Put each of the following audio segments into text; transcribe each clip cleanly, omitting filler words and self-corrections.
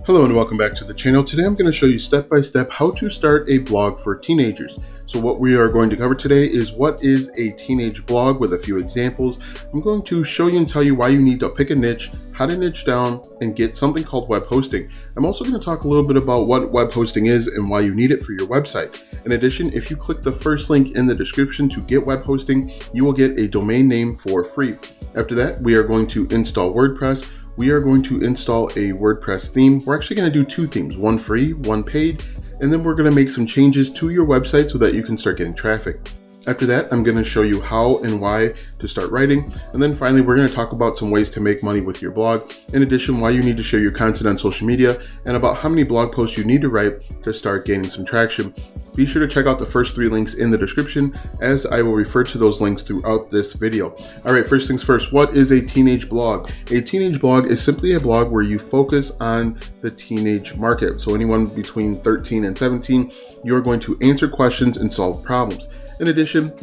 Hello and welcome back to the channel. Today I'm going to show you step by step how to start a blog for teenagers. So what we are going to cover today is what is a teenage blog with a few examples. I'm going to show you and tell you why you need to pick a niche, how to niche down and get something called web hosting. I'm also going to talk a little bit about what web hosting is and why you need it for your website. In addition, if you click the first link in the description to get web hosting, you will get a domain name for free. After that, we are going to install WordPress. We are going to install a WordPress theme. We're actually going to do two themes, one free, one paid, and then we're going to make some changes to your website so that you can start getting traffic. After that, I'm going to show you how and why to start writing. And then finally, we're going to talk about some ways to make money with your blog. In addition, why you need to share your content on social media and about how many blog posts you need to write to start gaining some traction. Be sure to check out the first three links in the description, as I will refer to those links throughout this video. All right, first things first, what is a teenage blog? A teenage blog is simply a blog where you focus on the teenage market. So anyone between 13 and 17, you're going to answer questions and solve problems. In addition,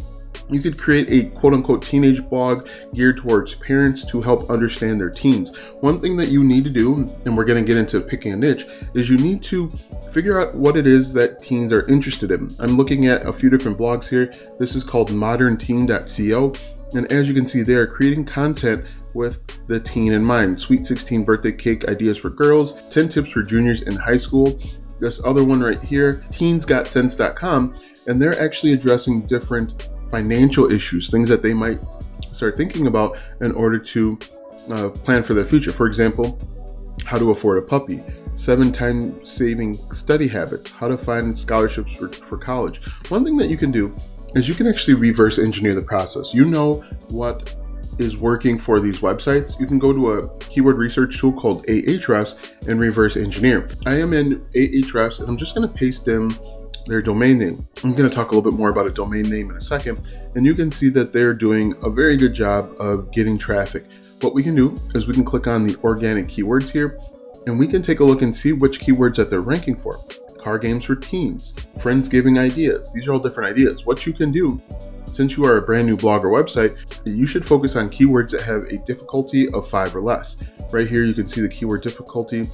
you could create a quote-unquote teenage blog geared towards parents to help understand their teens. One thing that you need to do, and we're going to get into picking a niche, is you need to figure out what it is that teens are interested in. I'm looking at a few different blogs here. This is called modernteen.co, and as you can see, they are creating content with the teen in mind. Sweet 16 birthday cake ideas for girls, 10 tips for juniors in high school. This other one right here, teensgotsense.com, and they're actually addressing different financial issues, things that they might start thinking about in order to plan for their future. For example, how to afford a puppy, 7 time saving study habits, how to find scholarships for college. One thing that you can do is you can actually reverse engineer the process. You know what is working for these websites. You can go to a keyword research tool called Ahrefs and reverse engineer. I am in Ahrefs and I'm just going to paste in their domain name. I'm going to talk a little bit more about a domain name in a second, and you can see that they're doing a very good job of getting traffic. What we can do is we can click on the organic keywords here, and we can take a look and see which keywords that they're ranking for. Car games for teens, Friendsgiving ideas. These are all different ideas. What you can do, since you are a brand new blog or website, you should focus on keywords that have a difficulty of 5 or less. Right here, you can see the keyword difficulty.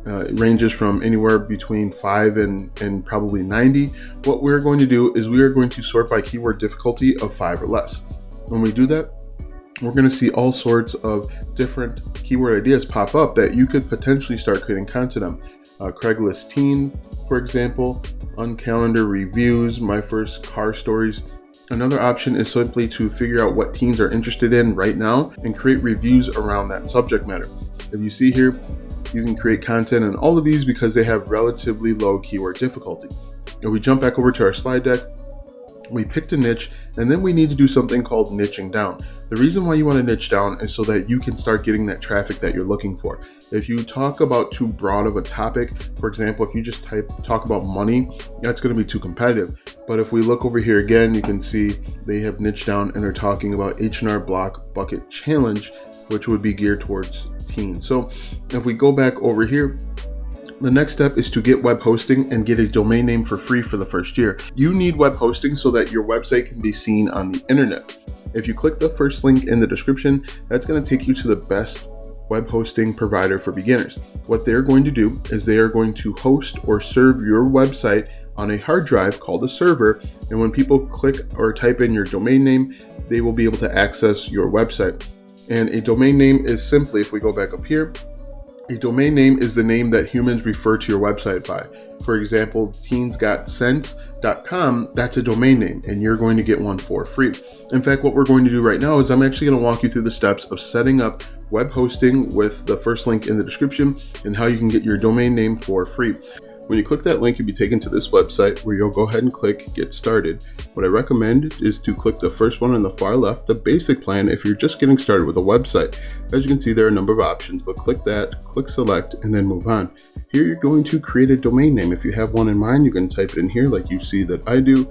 It ranges from anywhere between 5 and probably 90. What we're going to do is we are going to sort by keyword difficulty of 5 or less. When we do that, we're going to see all sorts of different keyword ideas pop up that you could potentially start creating content on. Craigslist teen, for example, uncalendar reviews, my first car stories. Another option is simply to figure out what teens are interested in right now and create reviews around that subject matter. If you see here, you can create content on all of these because they have relatively low keyword difficulty. If we jump back over to our slide deck, we picked a niche, and then we need to do something called niching down. The reason why you want to niche down is so that you can start getting that traffic that you're looking for. If you talk about too broad of a topic, for example, if you just talk about money, that's going to be too competitive. But if we look over here again, you can see they have niched down and they're talking about H&R Block Bucket Challenge, which would be geared towards teens. So if we go back over here, the next step is to get web hosting and get a domain name for free for the first year. You need web hosting so that your website can be seen on the internet. If you click the first link in the description, that's going to take you to the best web hosting provider for beginners. What they're going to do is they are going to host or serve your website on a hard drive called a server, and when people click or type in your domain name, they will be able to access your website. And a domain name is simply, if we go back up here, a domain name is the name that humans refer to your website by. For example, teensgotsense.com, that's a domain name, and you're going to get one for free. In fact, what we're going to do right now is I'm actually going to walk you through the steps of setting up web hosting with the first link in the description and how you can get your domain name for free. When you click that link, you'll be taken to this website where you'll go ahead and click Get Started. What I recommend is to click the first one on the far left, the basic plan, if you're just getting started with a website. As you can see, there are a number of options, but click that, click Select, and then move on. Here you're going to create a domain name. If you have one in mind, you can type it in here like you see that I do.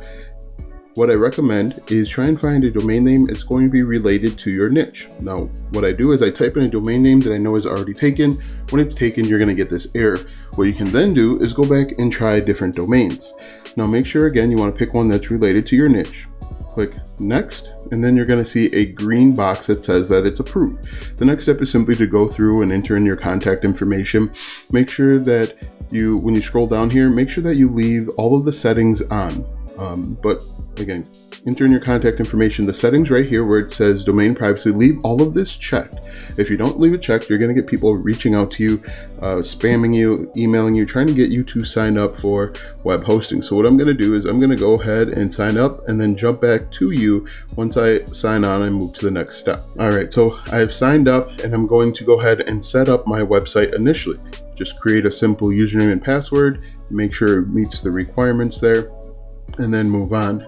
What I recommend is try and find a domain name that's going to be related to your niche. Now, what I do is I type in a domain name that I know is already taken. When it's taken, you're going to get this error. What you can then do is go back and try different domains. Now, make sure, again, you want to pick one that's related to your niche. Click next, and then you're going to see a green box that says that it's approved. The next step is simply to go through and enter in your contact information. Make sure that when you scroll down here, make sure that you leave all of the settings on. But again, enter in your contact information. The settings right here where it says domain privacy, leave all of this checked. If you don't leave it checked, you're going to get people reaching out to you, spamming you, emailing you, trying to get you to sign up for web hosting. So what I'm going to do is I'm going to go ahead and sign up and then jump back to you once I sign on and move to the next step. All right, so I've signed up and I'm going to go ahead and set up my website initially. Just create a simple username and password, make sure it meets the requirements there, and then move on.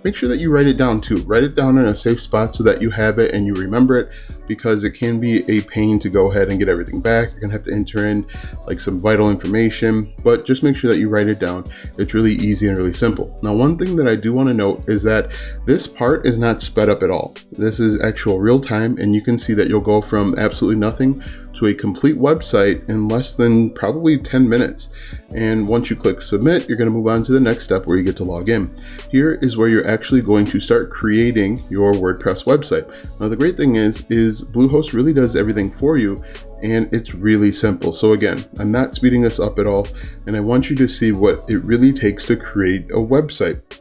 Make sure that you write it down too. Write it down in a safe spot so that you have it and you remember it, because it can be a pain to go ahead and get everything back. You're gonna have to enter in like some vital information, but just make sure that you write it down. It's really easy and really simple. Now, one thing that I do want to note is that this part is not sped up at all. This is actual real time, and you can see that you'll go from absolutely nothing to a complete website in less than probably 10 minutes. And once you click submit, you're going to move on to the next step where you get to log in. Here is where you're actually going to start creating your WordPress website. Now, the great thing is Bluehost really does everything for you, and it's really simple. So again, I'm not speeding this up at all, and I want you to see what it really takes to create a website.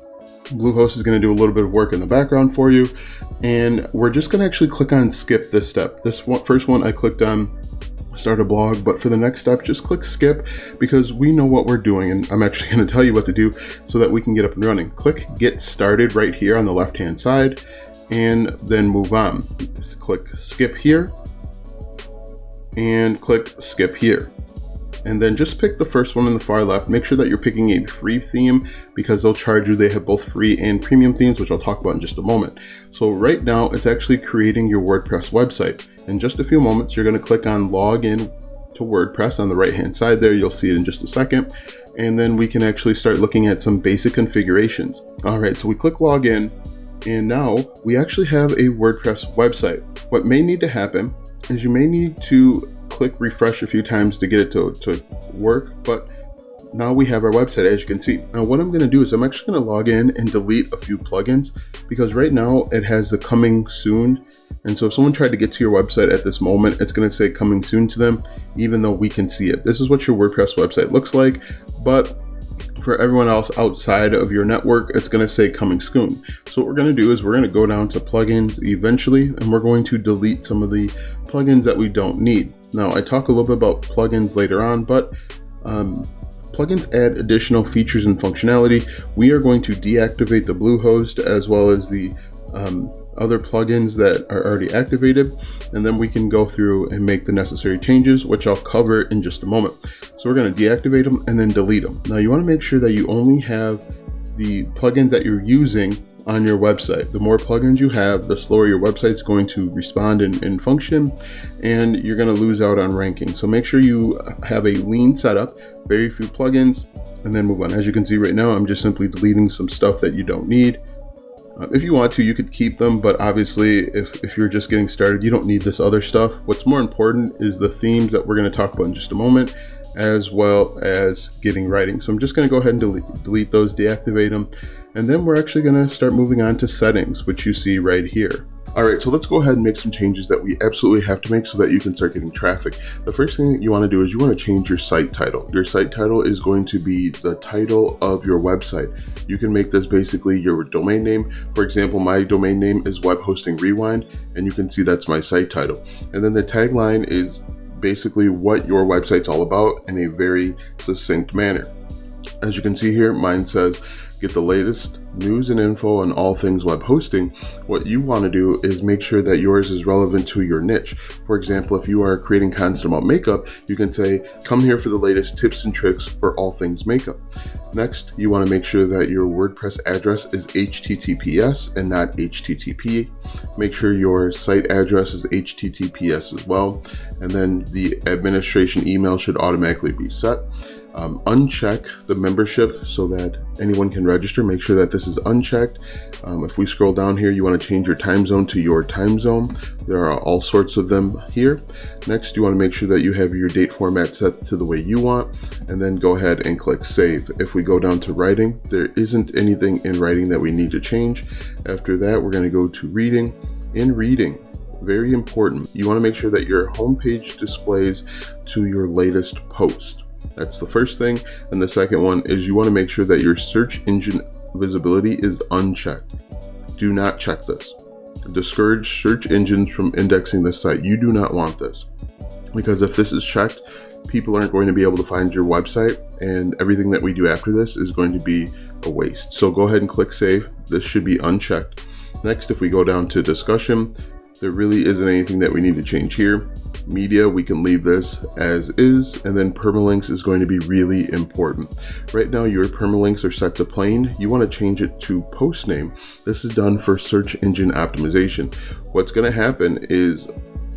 Bluehost is going to do a little bit of work in the background for you, and we're just going to actually click on skip this step. This first one I clicked on start a blog, but for the next step, just click skip, because we know what we're doing, and I'm actually going to tell you what to do so that we can get up and running. Click get started right here on the left hand side, and then move on. Just click skip here and click skip here. And then just pick the first one in the far left. Make sure that you're picking a free theme, because they'll charge you. They have both free and premium themes, which I'll talk about in just a moment. So right now it's actually creating your WordPress website. In just a few moments, you're going to click on log in to WordPress on the right hand side there. You'll see it in just a second. And then we can actually start looking at some basic configurations. All right, so we click log in, and now we actually have a WordPress website. What may need to happen is you may need to click refresh a few times to get it to work, but now we have our website, as you can see. Now what I'm going to do is I'm actually going to log in and delete a few plugins, because right now it has the coming soon, and so if someone tried to get to your website at this moment, it's going to say coming soon to them, even though we can see it. This is what your WordPress website looks like, but for everyone else outside of your network, it's going to say coming soon. So what we're going to do is we're going to go down to plugins eventually, and we're going to delete some of the plugins that we don't need. Now, I talk a little bit about plugins later on, but plugins add additional features and functionality. We are going to deactivate the Bluehost as well as the other plugins that are already activated, and then we can go through and make the necessary changes, which I'll cover in just a moment. So we're going to deactivate them and then delete them. Now you want to make sure that you only have the plugins that you're using on your website. The more plugins you have, the slower your website's going to respond and function, and you're going to lose out on ranking. So make sure you have a lean setup, very few plugins, and then move on. As you can see right now, I'm just simply deleting some stuff that you don't need. If you want to, you could keep them, but obviously if you're just getting started, you don't need this other stuff. What's more important is the themes that we're going to talk about in just a moment, as well as getting writing. So I'm just going to go ahead and delete those, deactivate them, and then we're actually going to start moving on to settings, which you see right here. All right, so let's go ahead and make some changes that we absolutely have to make so that you can start getting traffic. The first thing that you want to do is you want to change your site title. Your site title is going to be the title of your website. You can make this basically your domain name. For example, my domain name is Web Hosting Rewind, and you can see that's my site title. And then the tagline is basically what your website's all about in a very succinct manner. As you can see here, mine says, get the latest news and info on all things web hosting. What you want to do is make sure that yours is relevant to your niche. For example, if you are creating content about makeup, you can say, come here for the latest tips and tricks for all things makeup. Next, you want to make sure that your WordPress address is HTTPS and not HTTP. Make sure your site address is HTTPS as well. And then the administration email should automatically be set. uncheck the membership so that anyone can register. Make sure that this is unchecked. If we scroll down here, you want to change your time zone to your time zone. There are all sorts of them here. Next, you want to make sure that you have your date format set to the way you want, and then go ahead and click save. If we go down to writing, there isn't anything in writing that we need to change. After that, we're going to go to reading. In reading, very important, you want to make sure that your homepage displays to your latest post. That's the first thing. And the second one is you want to make sure that your search engine visibility is unchecked. Do not check this. Discourage search engines from indexing this site. You do not want this, because if this is checked, people aren't going to be able to find your website, and everything that we do after this is going to be a waste. So go ahead and click save. This should be unchecked. Next, if we go down to discussion, there really isn't anything that we need to change here. Media, we can leave this as is, and then permalinks is going to be really important. Right now, your permalinks are set to plain. You want to change it to post name. This is done for search engine optimization. What's going to happen is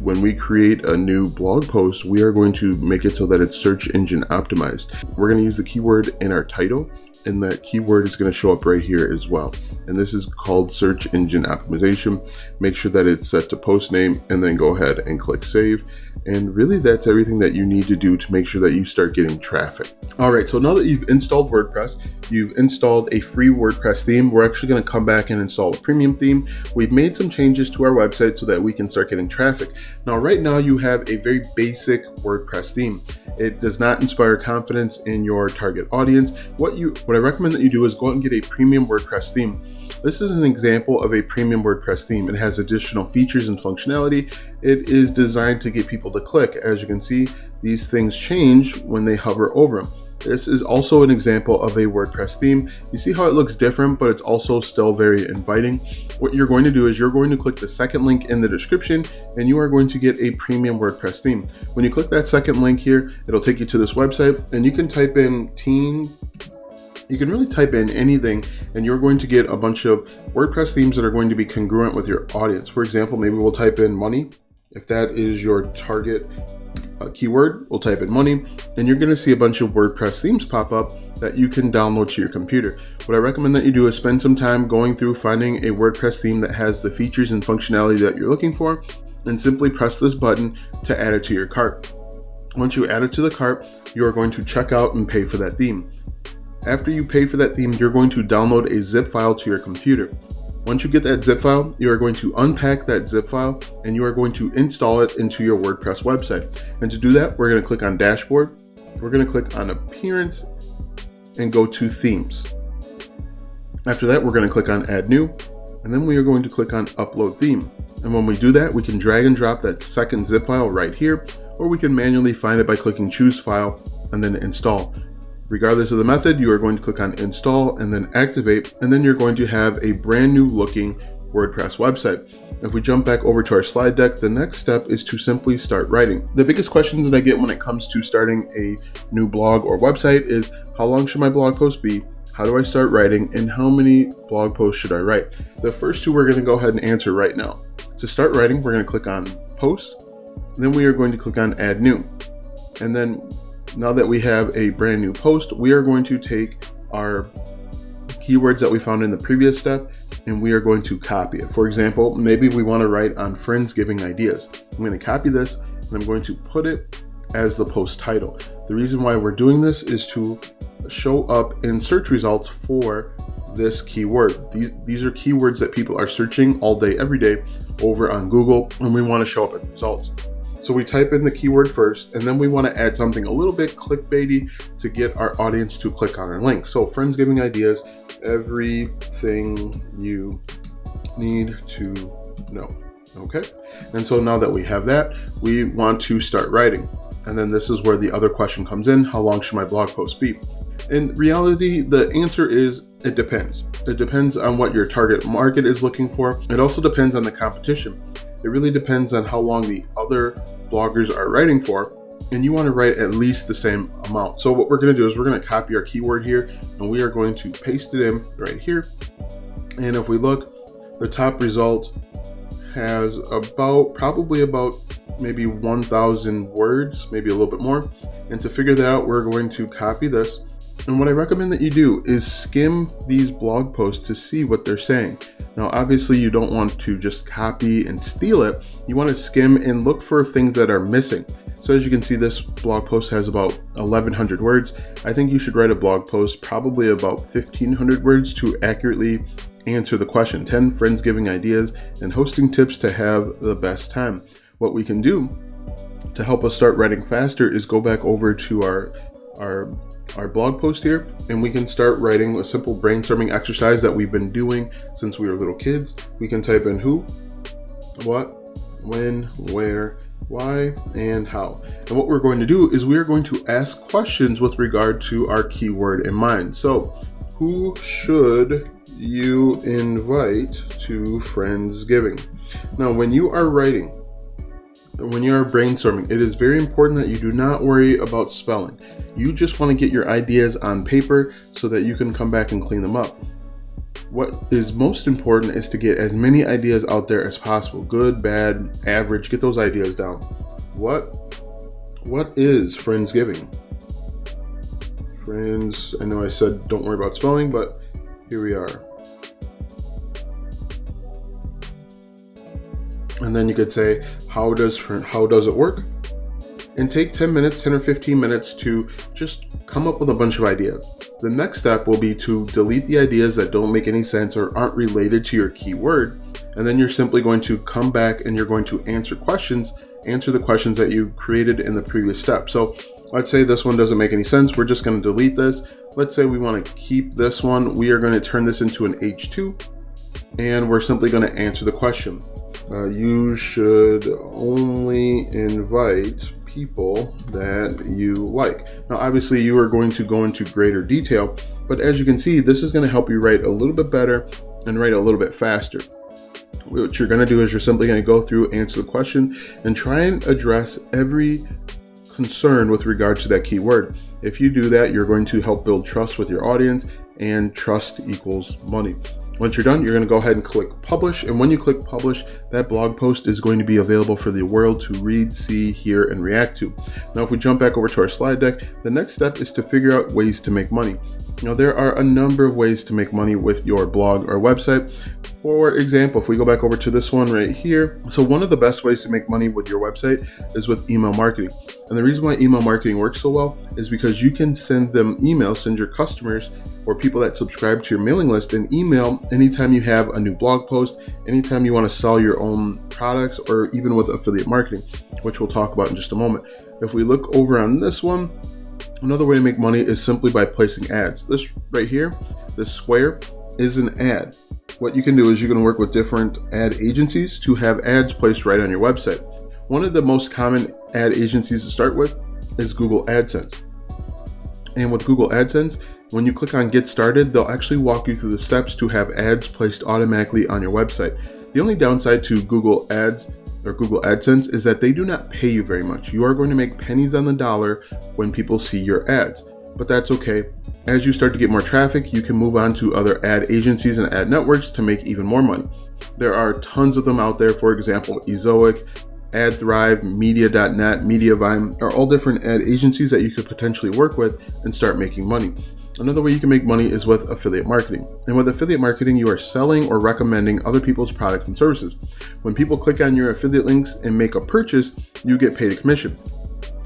when we create a new blog post, we are going to make it so that it's search engine optimized. We're going to use the keyword in our title, and that keyword is going to show up right here as well. And this is called search engine optimization. Make sure that it's set to post name, and then go ahead and click save. And really, that's everything that you need to do to make sure that you start getting traffic. All right, so now that you've installed WordPress, you've installed a free WordPress theme, we're actually going to come back and install a premium theme. We've made some changes to our website so that we can start getting traffic. Now, right now you have a very basic WordPress theme. It does not inspire confidence in your target audience. What I recommend that you do is go out and get a premium WordPress theme. This is an example of a premium WordPress theme. It has additional features and functionality. It is designed to get people to click. As you can see, these things change when they hover over them. This is also an example of a WordPress theme. You see how it looks different, but it's also still very inviting. What you're going to do is you're going to click the second link in the description, and you are going to get a premium WordPress theme. When you click that second link here, it'll take you to this website, and you can type in teen. You can really type in anything, and you're going to get a bunch of WordPress themes that are going to be congruent with your audience. For example, maybe we'll type in money. If that is your target keyword, we'll type in money, and you're going to see a bunch of WordPress themes pop up that you can download to your computer. What I recommend that you do is spend some time going through finding a WordPress theme that has the features and functionality that you're looking for, and simply press this button to add it to your cart. Once you add it to the cart, you are going to check out and pay for that theme. After you pay for that theme, you're going to download a zip file to your computer. Once you get that zip file, you are going to unpack that zip file, and you are going to install it into your WordPress website. And to do that, we're going to click on Dashboard. We're going to click on Appearance and go to Themes. After that, we're going to click on Add New, and then we are going to click on Upload Theme. And when we do that, we can drag and drop that second zip file right here, or we can manually find it by clicking Choose File and then Install. Regardless of the method, you are going to click on Install and then Activate, and then you're going to have a brand new looking WordPress website. If we jump back over to our slide deck, the next step is to simply start writing. The biggest questions that I get when it comes to starting a new blog or website is, how long should my blog post be? How do I start writing? And how many blog posts should I write? The first two we're going to go ahead and answer right now. To start writing, we're going to click on Post, then we are going to click on Add New. And then now that we have a brand new post, we are going to take our keywords that we found in the previous step, and we are going to copy it. For example, maybe we want to write on Friendsgiving ideas. I'm going to copy this, and I'm going to put it as the post title. The reason why we're doing this is to show up in search results for this keyword. These are keywords that people are searching all day, every day over on Google, and we want to show up in results. So we type in the keyword first, and then we want to add something a little bit clickbaity to get our audience to click on our link. So Friendsgiving ideas, everything you need to know. Okay. And so now that we have that, we want to start writing. And then this is where the other question comes in. How long should my blog post be? In reality, the answer is it depends. It depends on what your target market is looking for. It also depends on the competition. It really depends on how long the other bloggers are writing for, and you want to write at least the same amount. So what we're going to do is we're going to copy our keyword here, and we are going to paste it in right here. And if we look, the top result has probably about maybe 1,000 words, maybe a little bit more. And to figure that out, we're going to copy this. And what I recommend that you do is skim these blog posts to see what they're saying. Now, obviously you don't want to just copy and steal it. You want to skim and look for things that are missing. So as you can see, this blog post has about 1,100 words. I think you should write a blog post probably about 1,500 words to accurately answer the question: 10 Friendsgiving ideas and hosting tips to have the best time. What we can do to help us start writing faster is go back over to our blog post here, and we can start writing a simple brainstorming exercise that we've been doing since we were little kids. We can type in who, what, when, where, why, and how. And what we're going to do is we are going to ask questions with regard to our keyword in mind. So, who should you invite to Friendsgiving? Now, when you are writing, when you are brainstorming, it is very important that you do not worry about spelling. You just want to get your ideas on paper so that you can come back and clean them up. What is most important is to get as many ideas out there as possible. Good, bad, average, get those ideas down. What is Friendsgiving? Friends, I know I said don't worry about spelling, but here we are. And then you could say, how does it work? And take 10 or 15 minutes to just come up with a bunch of ideas. The next step will be to delete the ideas that don't make any sense or aren't related to your keyword. And then you're simply going to come back and you're going to answer the questions that you created in the previous step. So let's say this one doesn't make any sense. We're just going to delete this. Let's say we want to keep this one. We are going to turn this into an H2, and we're simply going to answer the question. You should only invite people that you like. Now, obviously, you are going to go into greater detail, but as you can see, this is going to help you write a little bit better and write a little bit faster. What you're going to do is you're simply going to go through, answer the question, and try and address every concern with regard to that keyword. If you do that, you're going to help build trust with your audience, and trust equals money. Once you're done, you're going to go ahead and click publish. And when you click publish, that blog post is going to be available for the world to read, see, hear, and react to. Now, if we jump back over to our slide deck, the next step is to figure out ways to make money. Now, there are a number of ways to make money with your blog or website. For example, if we go back over to this one right here, so one of the best ways to make money with your website is with email marketing. And the reason why email marketing works so well is because you can send them emails, send your customers or people that subscribe to your mailing list an email anytime you have a new blog post, anytime you want to sell your own products, or even with affiliate marketing, which we'll talk about in just a moment. If we look over on this one, another way to make money is simply by placing ads. This right here, this square, is an ad. What you can do is you can work with different ad agencies to have ads placed right on your website. One of the most common ad agencies to start with is Google AdSense. And with Google AdSense, when you click on Get Started, they'll actually walk you through the steps to have ads placed automatically on your website. The only downside to Google Ads or Google AdSense is that they do not pay you very much. You are going to make pennies on the dollar when people see your ads, but that's okay. As you start to get more traffic, you can move on to other ad agencies and ad networks to make even more money. There are tons of them out there. For example, Ezoic, AdThrive, Media.net, Mediavine are all different ad agencies that you could potentially work with and start making money. Another way you can make money is with affiliate marketing. And with affiliate marketing, you are selling or recommending other people's products and services. When people click on your affiliate links and make a purchase, you get paid a commission.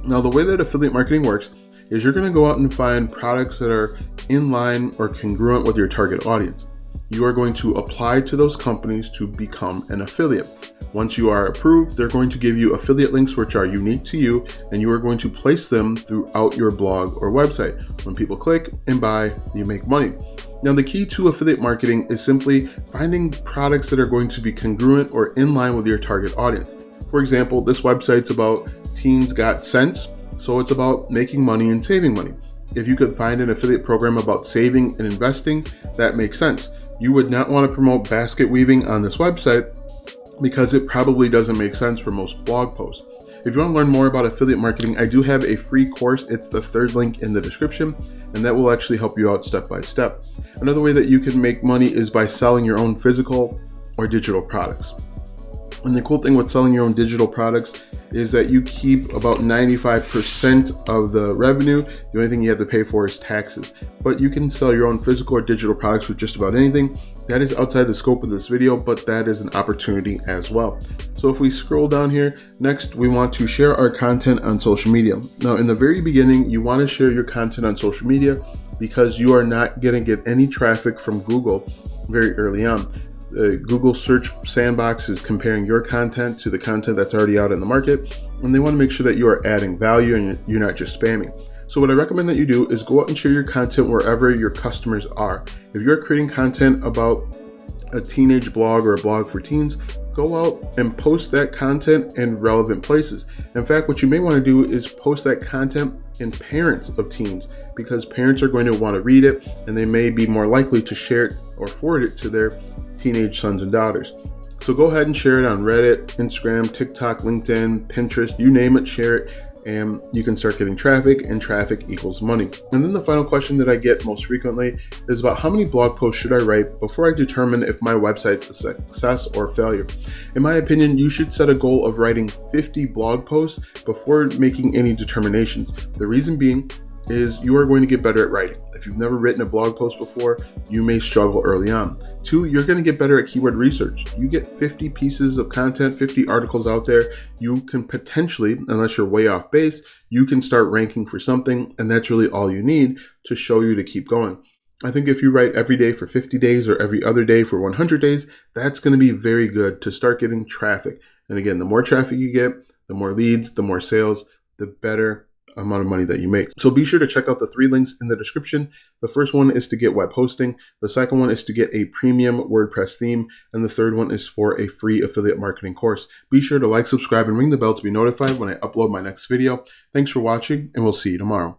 Now, the way that affiliate marketing works is you're going to go out and find products that are in line or congruent with your target audience. You are going to apply to those companies to become an affiliate. Once you are approved, they're going to give you affiliate links which are unique to you, and you are going to place them throughout your blog or website. When people click and buy, you make money. Now, the key to affiliate marketing is simply finding products that are going to be congruent or in line with your target audience. For example, this website's about Teens Got Sense, so it's about making money and saving money. If you could find an affiliate program about saving and investing, that makes sense. You would not want to promote basket weaving on this website because it probably doesn't make sense for most blog posts. If you want to learn more about affiliate marketing, I do have a free course. It's the third link in the description, and that will actually help you out step by step. Another way that you can make money is by selling your own physical or digital products. And the cool thing with selling your own digital products is that you keep about 95% of the revenue. The only thing you have to pay for is taxes. But you can sell your own physical or digital products with just about anything. That is outside the scope of this video, but that is an opportunity as well. So if we scroll down here, next we want to share our content on social media. Now in the very beginning, you want to share your content on social media because you are not going to get any traffic from Google very early on. Google search sandbox is comparing your content to the content that's already out in the market, and they want to make sure that you are adding value and you're not just spamming. So what I recommend that you do is go out and share your content wherever your customers are. If you're creating content about a teenage blog or a blog for teens, go out and post that content in relevant places. In fact, what you may want to do is post that content in parents of teens, because parents are going to want to read it and they may be more likely to share it or forward it to their teenage sons and daughters. So go ahead and share it on Reddit, Instagram, TikTok, LinkedIn, Pinterest, you name it, share it, and you can start getting traffic, and traffic equals money. And then the final question that I get most frequently is about how many blog posts should I write before I determine if my website's a success or failure. In my opinion, you should set a goal of writing 50 blog posts before making any determinations. The reason being is you are going to get better at writing. If you've never written a blog post before, you may struggle early on. 2, you're going to get better at keyword research. You get 50 pieces of content, 50 articles out there, you can potentially, unless you're way off base, you can start ranking for something, and that's really all you need to show you to keep going. I think if you write every day for 50 days or every other day for 100 days, that's going to be very good to start getting traffic. And again, the more traffic you get, the more leads, the more sales, the better amount of money that you make. So be sure to check out the 3 links in the description. The first one is to get web hosting. The second one is to get a premium WordPress theme. And the third one is for a free affiliate marketing course. Be sure to like, subscribe, and ring the bell to be notified when I upload my next video. Thanks for watching, and we'll see you tomorrow.